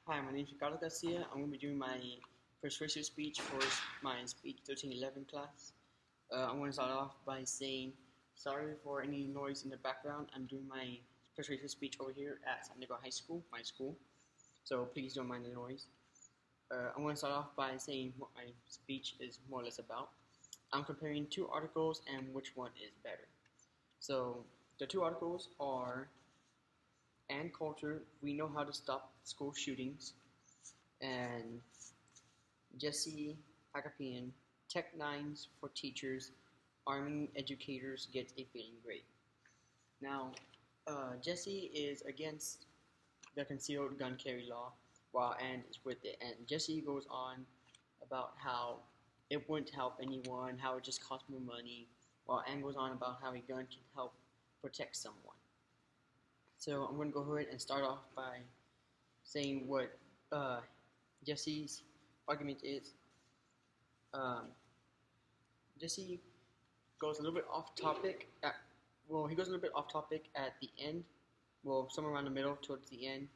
Hi, my name is Ricardo Garcia. I'm going to be doing my persuasive speech for my speech 1311 class. I'm going to start off by saying sorry for any noise in the background. I'm doing my persuasive speech over here at San Diego High School, my school, so please don't mind the noise. I'm going to start off by saying what my speech is more or less about. I'm comparing two articles and which one is better. So the two articles are And Culture, We Know How to Stop School Shootings, and Jesse Hakapian, Tech Nines for Teachers, Arming Educators Gets a Failing Grade. Now, Jesse is against the concealed gun carry law, while And is with it. And Jesse goes on about how it wouldn't help anyone, how it just costs more money, while And goes on about how a gun can help protect someone. So I'm going to go ahead and start off by saying what Jesse's argument is. Um, Jesse goes a little bit off topic. He goes a little bit off topic at the end. Well, somewhere around the middle, towards the end.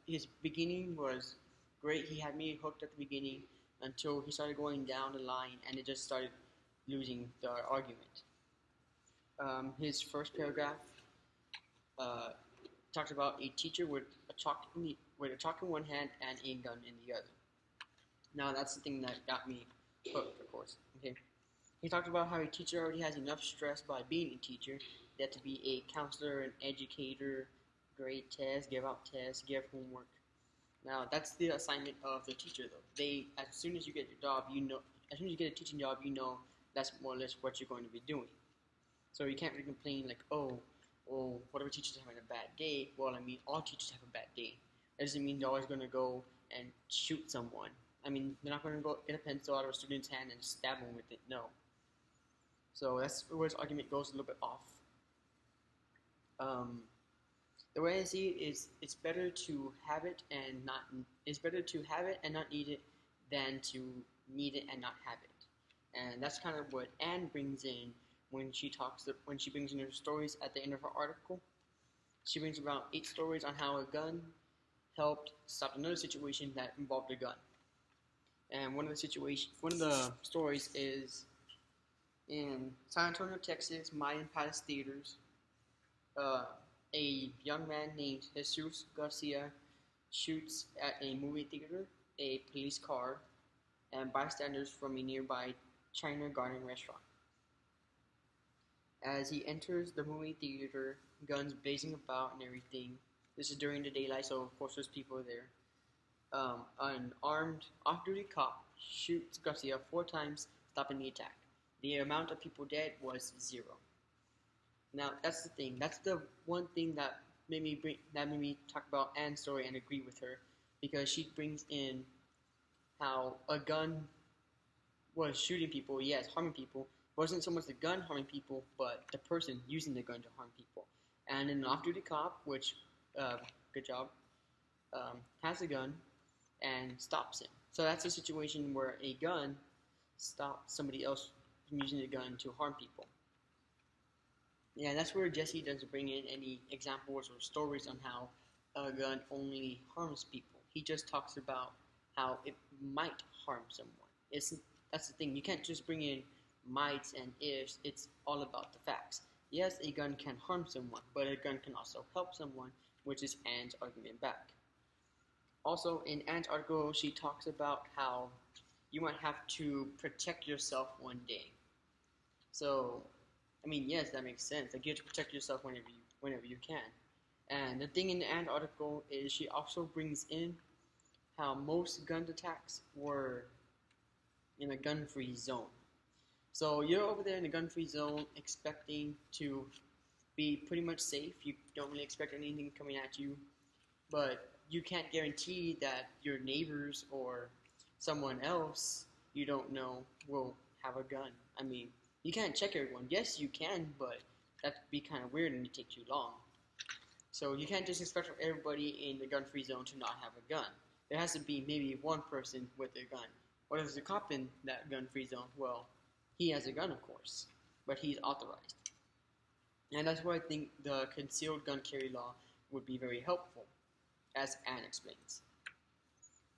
His beginning was great. He had me hooked at the beginning until he started going down the line, and it just started losing the argument. His first paragraph uh, talks about a teacher with a chalk in one hand and a gun in the other. Now that's the thing that got me hooked, of course. Okay. He talked about how a teacher already has enough stress by being a teacher. They have to be a counselor, an educator, grade tests, give out tests, give homework. Now that's the assignment of the teacher, though. As soon as you get your job, as soon as you get a teaching job, that's more or less what you're going to be doing. So you can't really complain like, whatever teacher's having a bad day. Well, I mean, all teachers have a bad day. That doesn't mean they're always going to go and shoot someone. I mean, they're not going to go get a pencil out of a student's hand and stab them with it. No. So that's where his argument goes a little bit off. The way I see it is, it's better to have it and not. It's better to have it and not need it than to need it and not have it. And that's kind of what Anne brings in when she brings in her stories at the end of her article. She brings about 8 stories on how a gun helped stop another situation that involved a gun. And one of the stories is in San Antonio, Texas, Mayan Palace Theaters. A young man named Jesus Garcia shoots at a movie theater, a police car, and bystanders from a nearby China Garden restaurant. As he enters the movie theater, guns blazing about and everything. This is during the daylight, so of course there's people there. An armed off-duty cop shoots Garcia 4 times, stopping the attack. The amount of people dead was 0. Now that's the thing. That's the one thing that made me talk about Anne's story and agree with her, because she brings in how a gun was shooting people, yes, harming people. It wasn't so much the gun harming people, but the person using the gun to harm people. And an off-duty cop, which, good job, has a gun and stops him. So that's a situation where a gun stops somebody else from using the gun to harm people. Yeah, that's where Jesse doesn't bring in any examples or stories on how a gun only harms people. He just talks about how it might harm someone. That's the thing. You can't just bring in mights and ifs. It's all about the facts. Yes, a gun can harm someone, but a gun can also help someone, which is Anne's argument back. Also, in Anne's article, she talks about how you might have to protect yourself one day. So, I mean, yes, that makes sense. Like, you have to protect yourself whenever you can. And the thing in the Anne article is she also brings in how most gun attacks were in a gun-free zone. So you're over there in the gun-free zone expecting to be pretty much safe. You don't really expect anything coming at you, but you can't guarantee that your neighbors or someone else you don't know will have a gun. I mean, you can't check everyone. Yes, you can, but that'd be kind of weird and it'd take too long. So you can't just expect everybody in the gun-free zone to not have a gun. There has to be maybe one person with a gun. What if there's a cop in that gun-free zone? Well, he has a gun, of course, but he's authorized. And that's why I think the concealed gun carry law would be very helpful, as Anne explains.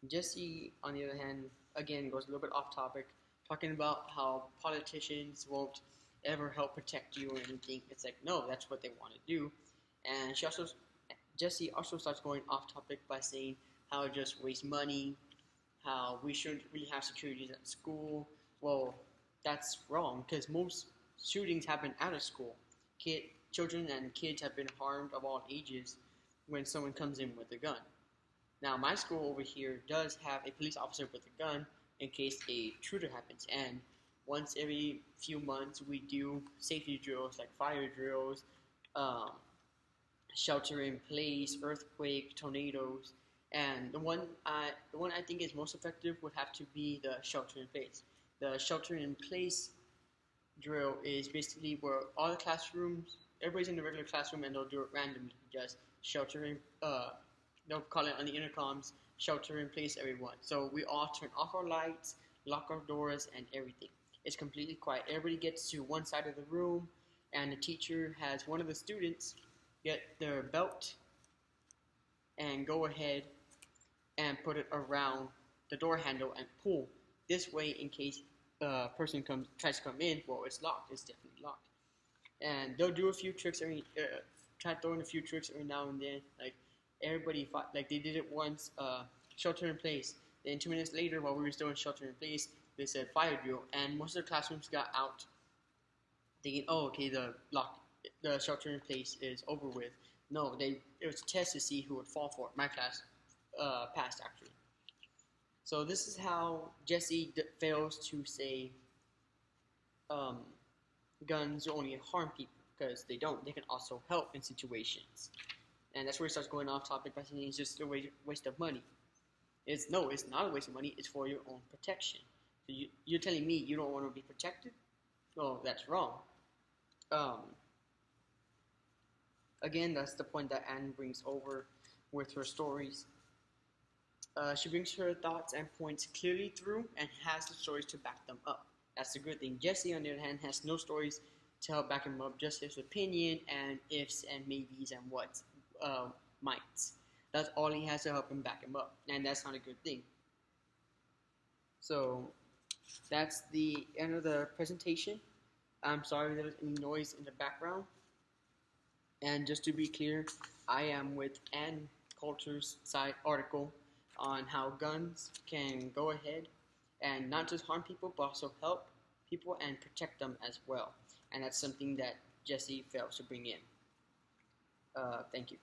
Jesse, on the other hand, again goes a little bit off topic, talking about how politicians won't ever help protect you or anything. It's like, no, that's what they want to do. And Jesse also starts going off topic by saying how it just wastes money, how we shouldn't really have securities at school. Well, that's wrong because most shootings happen out of school. Children and kids have been harmed of all ages when someone comes in with a gun. Now, my school over here does have a police officer with a gun in case a shooter happens, and once every few months we do safety drills like fire drills, um, shelter in place, earthquake, tornadoes, and the one I think is most effective would have to be the shelter in place. The shelter in place drill is basically where all the classrooms, everybody's in the regular classroom, and they'll do it randomly, just shelter in. They'll call it on the intercoms, shelter in place, everyone. So we all turn off our lights, lock our doors, and everything. It's completely quiet. Everybody gets to one side of the room, and the teacher has one of the students get their belt and go ahead and put it around the door handle and pull this way in case a person tries to come in. Well, it's locked. It's definitely locked. And they'll do a few tricks try throwing a few tricks every now and then. Like everybody fought, like they did it once. Shelter in place. Then 2 minutes later, while we were still in shelter in place, they said fire drill, and most of the classrooms got out thinking, oh, okay, the shelter in place is over with. No, it was a test to see who would fall for it. My class passed actually. So this is how Jesse fails to say um, guns only harm people, because they don't. They can also help in situations. And that's where he starts going off topic by saying it's just a waste of money. It's not a waste of money. It's for your own protection. So you're telling me you don't want to be protected? Well, that's wrong. Again, that's the point that Anne brings over with her stories. She brings her thoughts and points clearly through and has the stories to back them up. That's the good thing. Jesse, on the other hand, has no stories to help back him up, just his opinion and ifs and maybes and whats, mights. That's all he has to help him back him up, and that's not a good thing. So that's the end of the presentation. I'm sorry there was any noise in the background. And just to be clear, I am with Ann Coulter's side article on how guns can go ahead and not just harm people, but also help people and protect them as well. And that's something that Jesse fails to bring in. Thank you.